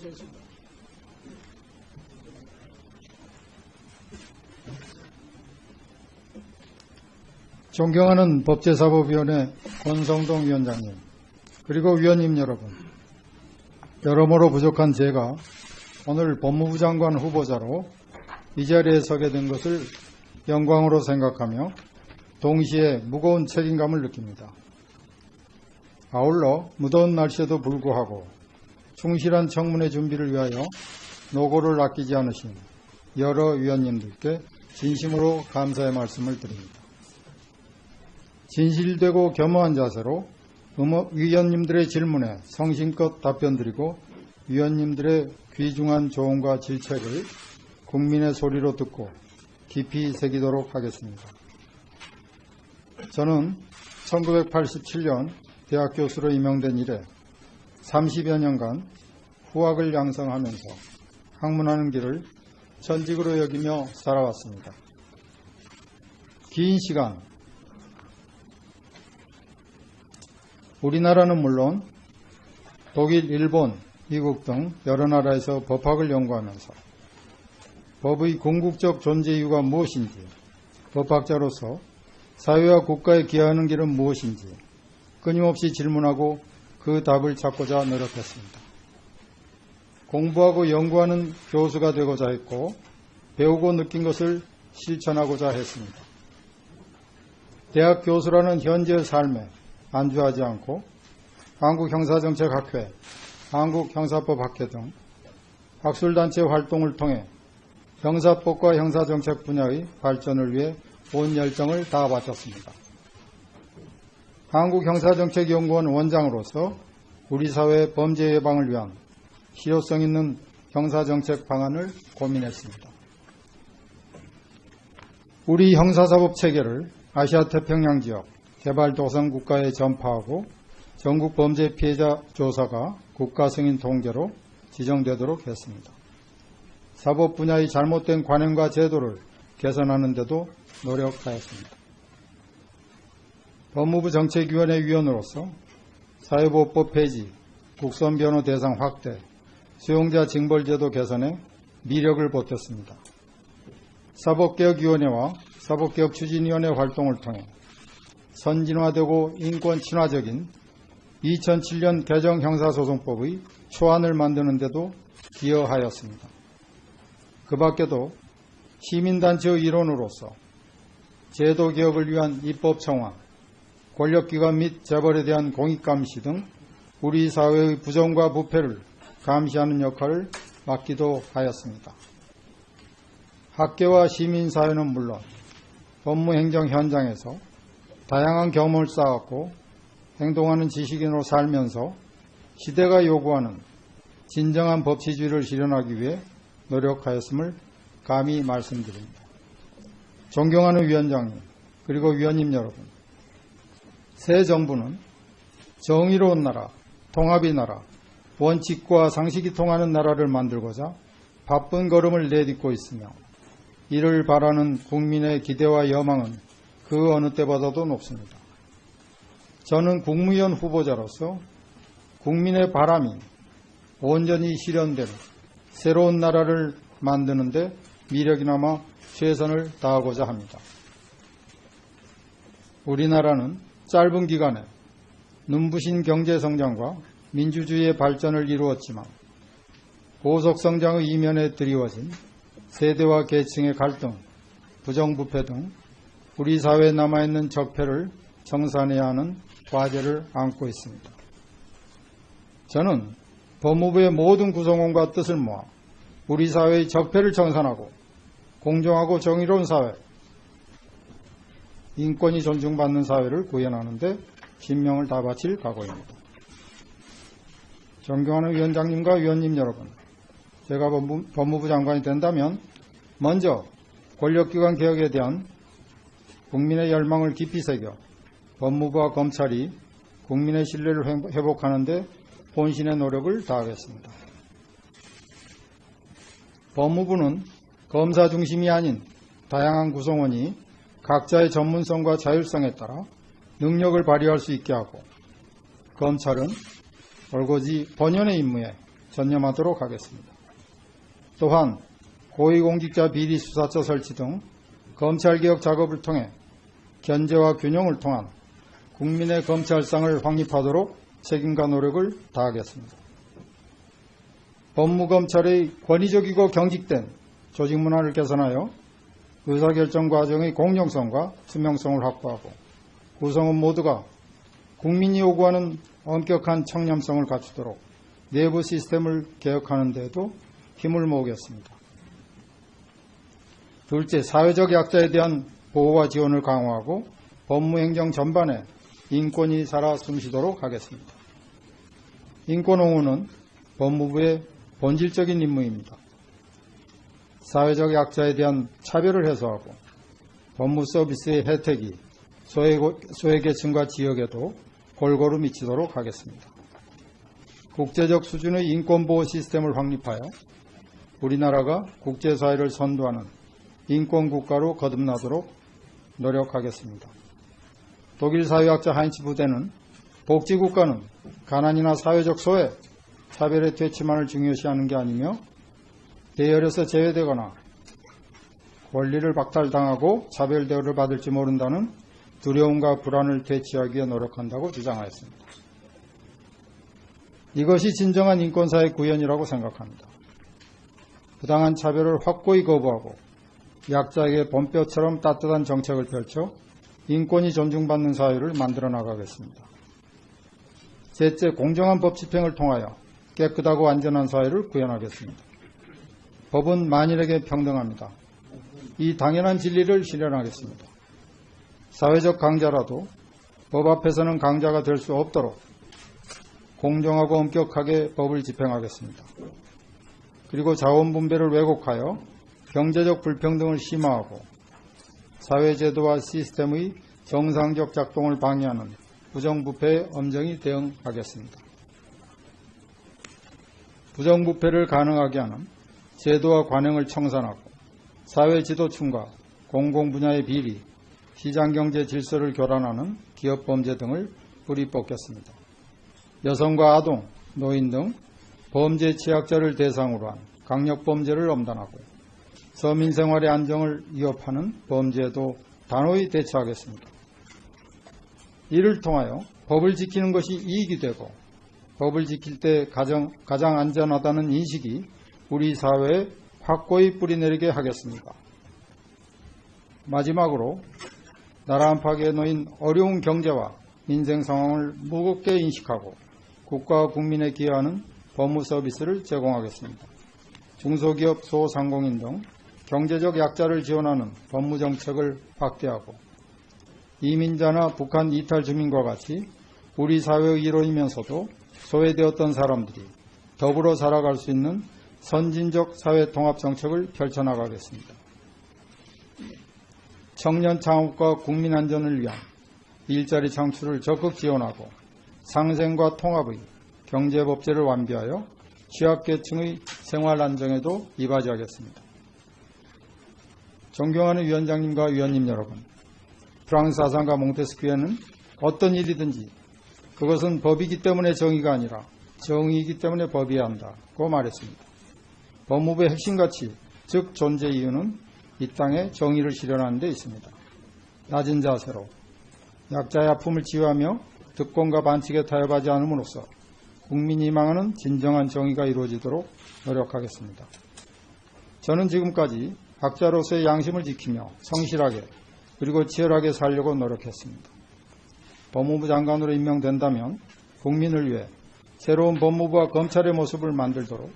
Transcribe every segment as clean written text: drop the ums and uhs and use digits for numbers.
계십니다. 존경하는 법제사법위원회 권성동 위원장님, 그리고 위원님 여러분, 여러모로 부족한 제가 오늘 법무부 장관 후보자로 이 자리에 서게 된 것을 영광으로 생각하며 동시에 무거운 책임감을 느낍니다. 아울러 무더운 날씨에도 불구하고 충실한 청문회 준비를 위하여 노고를 아끼지 않으신 여러 위원님들께 진심으로 감사의 말씀을 드립니다. 진실되고 겸허한 자세로 위원님들의 질문에 성심껏 답변드리고 위원님들의 귀중한 조언과 질책을 국민의 소리로 듣고 깊이 새기도록 하겠습니다. 저는 1987년 대학 교수로 임명된 이래 30여 년간 후학을 양성하면서 학문하는 길을 전직으로 여기며 살아왔습니다. 긴 시간 우리나라는 물론 독일, 일본, 미국 등 여러 나라에서 법학을 연구하면서 법의 궁극적 존재 이유가 무엇인지, 법학자로서 사회와 국가에 기여하는 길은 무엇인지 끊임없이 질문하고 그 답을 찾고자 노력했습니다. 공부하고 연구하는 교수가 되고자 했고 배우고 느낀 것을 실천하고자 했습니다. 대학 교수라는 현재의 삶에 안주하지 않고 한국형사정책학회, 한국형사법학회 등 학술단체 활동을 통해 형사법과 형사정책 분야의 발전을 위해 온 열정을 다 바쳤습니다. 한국형사정책연구원 원장으로서 우리 사회의 범죄 예방을 위한 실효성 있는 형사정책 방안을 고민했습니다. 우리 형사사법 체계를 아시아 태평양 지역 개발도상 국가에 전파하고 전국 범죄 피해자 조사가 국가 승인 통제로 지정되도록 했습니다. 사법 분야의 잘못된 관행과 제도를 개선하는 데도 노력하였습니다. 법무부 정책위원회 위원으로서 사회보호법 폐지, 국선변호 대상 확대, 수용자 징벌제도 개선에 미력을 보탰습니다. 사법개혁위원회와 사법개혁추진위원회 활동을 통해 선진화되고 인권 친화적인 2007년 개정 형사소송법의 초안을 만드는 데도 기여하였습니다. 그 밖에도 시민단체의 일원으로서 제도개혁을 위한 입법청원, 권력기관 및 재벌에 대한 공익감시 등 우리 사회의 부정과 부패를 감시하는 역할을 맡기도 하였습니다. 학계와 시민사회는 물론 법무행정 현장에서 다양한 경험을 쌓았고 행동하는 지식인으로 살면서 시대가 요구하는 진정한 법치주의를 실현하기 위해 노력하였음을 감히 말씀드립니다. 존경하는 위원장님, 그리고 위원님 여러분, 새 정부는 정의로운 나라, 통합의 나라, 원칙과 상식이 통하는 나라를 만들고자 바쁜 걸음을 내딛고 있으며 이를 바라는 국민의 기대와 여망은 그 어느 때보다도 높습니다. 저는 국무위원 후보자로서 국민의 바람이 온전히 실현되는 새로운 나라를 만드는 데 미력이나마 최선을 다하고자 합니다. 우리나라는 짧은 기간에 눈부신 경제성장과 민주주의의 발전을 이루었지만 고속성장의 이면에 드리워진 세대와 계층의 갈등, 부정부패 등 우리 사회에 남아있는 적폐를 청산해야 하는 과제를 안고 있습니다. 저는 법무부의 모든 구성원과 뜻을 모아 우리 사회의 적폐를 청산하고 공정하고 정의로운 사회, 인권이 존중받는 사회를 구현하는 데 신명을 다 바칠 각오입니다. 존경하는 위원장님과 위원님 여러분, 제가 법무부 장관이 된다면 먼저 권력기관 개혁에 대한 국민의 열망을 깊이 새겨 법무부와 검찰이 국민의 신뢰를 회복하는 데 본신의 노력을 다하겠습니다. 법무부는 검사 중심이 아닌 다양한 구성원이 각자의 전문성과 자율성에 따라 능력을 발휘할 수 있게 하고 검찰은 올고지 본연의 임무에 전념하도록 하겠습니다. 또한 고위공직자 비리수사처 설치 등 검찰개혁 작업을 통해 견제와 균형을 통한 국민의 검찰상을 확립하도록 책임과 노력을 다하겠습니다. 법무검찰의 권위적이고 경직된 조직문화를 개선하여 의사결정 과정의 공정성과 투명성을 확보하고 구성원 모두가 국민이 요구하는 엄격한 청렴성을 갖추도록 내부 시스템을 개혁하는 데에도 힘을 모으겠습니다. 둘째, 사회적 약자에 대한 보호와 지원을 강화하고 법무행정 전반에 인권이 살아 숨쉬도록 하겠습니다. 인권옹호는 법무부의 본질적인 임무입니다. 사회적 약자에 대한 차별을 해소하고 법무 서비스의 혜택이 소외계층과 지역에도 골고루 미치도록 하겠습니다. 국제적 수준의 인권보호 시스템을 확립하여 우리나라가 국제사회를 선도하는 인권국가로 거듭나도록 노력하겠습니다. 독일 사회학자 하인츠 부데는 복지국가는 가난이나 사회적 소외, 차별의 퇴치만을 중요시하는 게 아니며 대열에서 제외되거나 권리를 박탈당하고 차별 대우를 받을지 모른다는 두려움과 불안을 퇴치하기 위해 노력한다고 주장하였습니다. 이것이 진정한 인권사회 구현이라고 생각합니다. 부당한 차별을 확고히 거부하고 약자에게 봄볕처럼 따뜻한 정책을 펼쳐 인권이 존중받는 사회를 만들어 나가겠습니다. 셋째, 공정한 법 집행을 통하여 깨끗하고 안전한 사회를 구현하겠습니다. 법은 만인에게 평등합니다. 이 당연한 진리를 실현하겠습니다. 사회적 강자라도 법 앞에서는 강자가 될 수 없도록 공정하고 엄격하게 법을 집행하겠습니다. 그리고 자원분배를 왜곡하여 경제적 불평등을 심화하고 사회제도와 시스템의 정상적 작동을 방해하는 부정부패에 엄정히 대응하겠습니다. 부정부패를 가능하게 하는 제도와 관행을 청산하고 사회지도층과 공공분야의 비리, 시장경제 질서를 교란하는 기업범죄 등을 뿌리 뽑겠습니다. 여성과 아동, 노인 등 범죄 취약자를 대상으로 한 강력범죄를 엄단하고 서민생활의 안정을 위협하는 범죄에도 단호히 대처하겠습니다. 이를 통하여 법을 지키는 것이 이익이 되고 법을 지킬 때 가장 안전하다는 인식이 우리 사회에 확고히 뿌리내리게 하겠습니다. 마지막으로 나라 안팎에 놓인 어려운 경제와 민생 상황을 무겁게 인식하고 국가와 국민에 기여하는 법무 서비스를 제공하겠습니다. 중소기업, 소상공인 등 경제적 약자를 지원하는 법무 정책을 확대하고 이민자나 북한 이탈 주민과 같이 우리 사회의 일원이면서도 소외되었던 사람들이 더불어 살아갈 수 있는 선진적 사회 통합 정책을 펼쳐나가겠습니다. 청년 창업과 국민 안전을 위한 일자리 창출을 적극 지원하고 상생과 통합의 경제법제를 완비하여 취약계층의 생활 안정에도 이바지하겠습니다. 존경하는 위원장님과 위원님 여러분, 프랑스 사상가 몽테스키에는 어떤 일이든지 그것은 법이기 때문에 정의가 아니라 정의이기 때문에 법이어야 한다고 말했습니다. 법무부의 핵심 가치, 즉 존재 이유는 이 땅에 정의를 실현하는 데 있습니다. 낮은 자세로 약자의 아픔을 치유하며 득권과 반칙에 타협하지 않음으로써 국민이 희망하는 진정한 정의가 이루어지도록 노력하겠습니다. 저는 지금까지 학자로서의 양심을 지키며 성실하게 그리고 치열하게 살려고 노력했습니다. 법무부 장관으로 임명된다면 국민을 위해 새로운 법무부와 검찰의 모습을 만들도록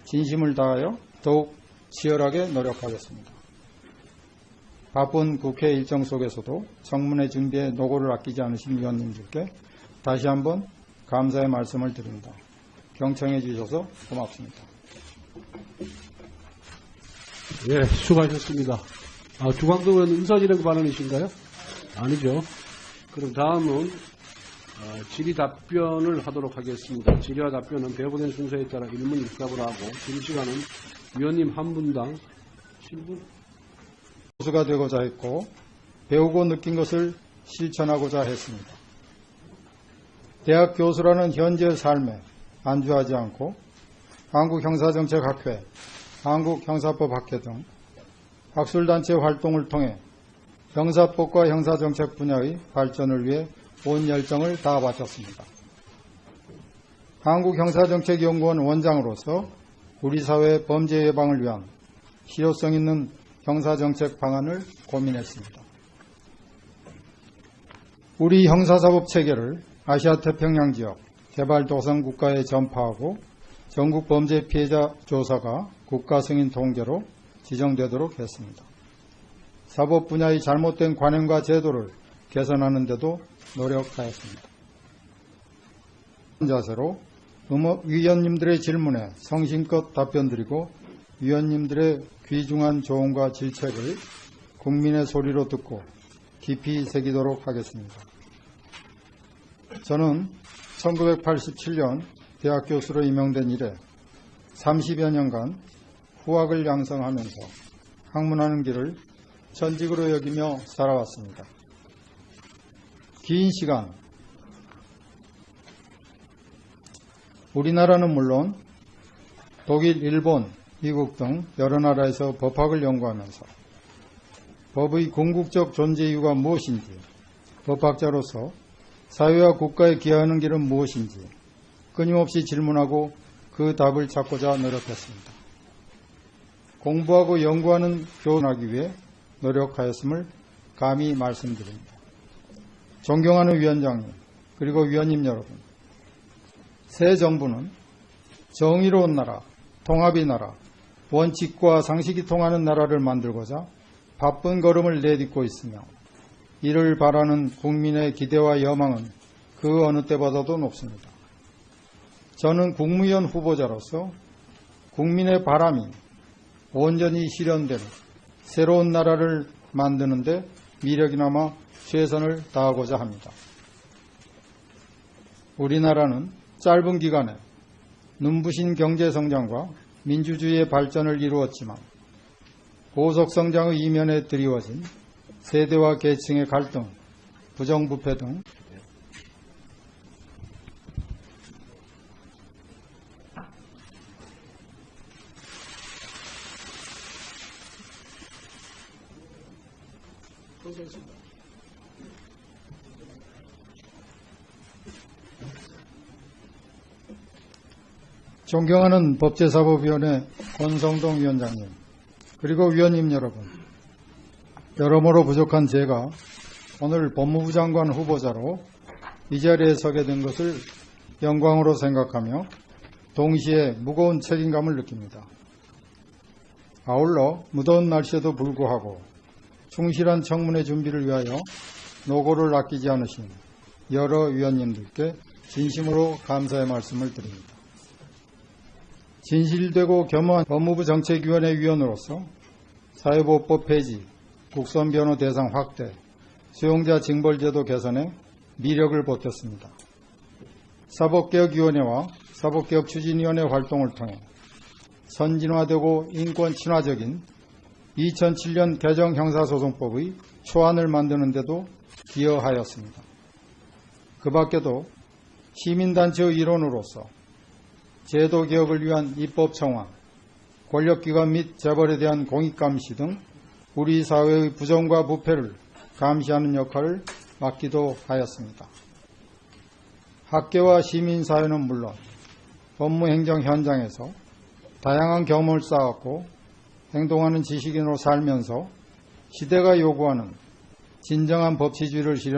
진심을 다하여 더욱 치열하게 노력하겠습니다. 바쁜 국회 일정 속에서도 청문회 준비에 노고를 아끼지 않으신 위원님들께 다시 한번 감사의 말씀을 드립니다. 경청해 주셔서 고맙습니다. 예, 수고하셨습니다. 주광덕 의원 인사진행 발언이신가요? 아니죠. 그럼 다음은 질의 답변을 하도록 하겠습니다. 질의와 답변은 배부된 순서에 따라 1문 1답을 하고 질의시간은 위원님 한 분당 7분. 교수가 되고자 했고 배우고 느낀 것을 실천하고자 했습니다. 대학 교수라는 현재의 삶에 안주하지 않고 한국형사정책학회, 한국형사법학회 등 학술단체 활동을 통해 형사법과 형사정책 분야의 발전을 위해 온 열정을 다해 바쳤습니다. 한국형사정책연구원 원장으로서 우리 사회의 범죄 예방을 위한 실효성 있는 형사정책 방안을 고민했습니다. 우리 형사사법 체계를 아시아태평양 지역 개발도상 국가에 전파하고 전국 범죄 피해자 조사가 국가 승인 통계로 지정되도록 했습니다. 사법 분야의 잘못된 관행과 제도를 개선하는 데도 노력하였습니다. 자세로 위원님들의 질문에 성심껏 답변드리고 위원님들의 귀중한 조언과 질책을 국민의 소리로 듣고 깊이 새기도록 하겠습니다. 저는 1987년 대학 교수로 임명된 이래 30여 년간 후학을 양성하면서 학문하는 길을 천직으로 여기며 살아왔습니다. 긴 시간 우리나라는 물론 독일, 일본, 미국 등 여러 나라에서 법학을 연구하면서 법의 궁극적 존재 이유가 무엇인지, 법학자로서 사회와 국가에 기여하는 길은 무엇인지 끊임없이 질문하고 그 답을 찾고자 노력했습니다. 공부하고 연구하는 교훈하기 위해 노력하였음을 감히 말씀드립니다. 존경하는 위원장님, 그리고 위원님 여러분, 새 정부는 정의로운 나라, 통합의 나라, 원칙과 상식이 통하는 나라를 만들고자 바쁜 걸음을 내딛고 있으며 이를 바라는 국민의 기대와 여망은 그 어느 때보다도 높습니다. 저는 국무위원 후보자로서 국민의 바람이 온전히 실현되는 새로운 나라를 만드는 데 미력이나마 최선을 다하고자 합니다. 우리나라는 짧은 기간에 눈부신 경제성장과 민주주의의 발전을 이루었지만 고속성장의 이면에 드리워진 세대와 계층의 갈등, 부정부패 등 존경하는 법제사법위원회 권성동 위원장님, 그리고 위원님 여러분, 여러모로 부족한 제가 오늘 법무부 장관 후보자로 이 자리에 서게 된 것을 영광으로 생각하며 동시에 무거운 책임감을 느낍니다. 아울러 무더운 날씨에도 불구하고 충실한 청문회 준비를 위하여 노고를 아끼지 않으신 여러 위원님들께 진심으로 감사의 말씀을 드립니다. 진실되고 겸허한 법무부 정책위원회 위원으로서 사회보호법 폐지, 국선변호 대상 확대, 수용자 징벌제도 개선에 미력을 보탰습니다. 사법개혁위원회와 사법개혁추진위원회 활동을 통해 선진화되고 인권 친화적인 2007년 개정 형사소송법의 초안을 만드는 데도 기여하였습니다. 그 밖에도 시민단체의 일원으로서 제도개혁을 위한 입법청원, 권력기관 및 재벌에 대한 공익감시 등 우리 사회의 부정과 부패를 감시하는 역할을 맡기도 하였습니다. 학계와 시민사회는 물론 법무행정 현장에서 다양한 경험을 쌓았고 행동하는 지식인으로 살면서 시대가 요구하는 진정한 법치주의를 실현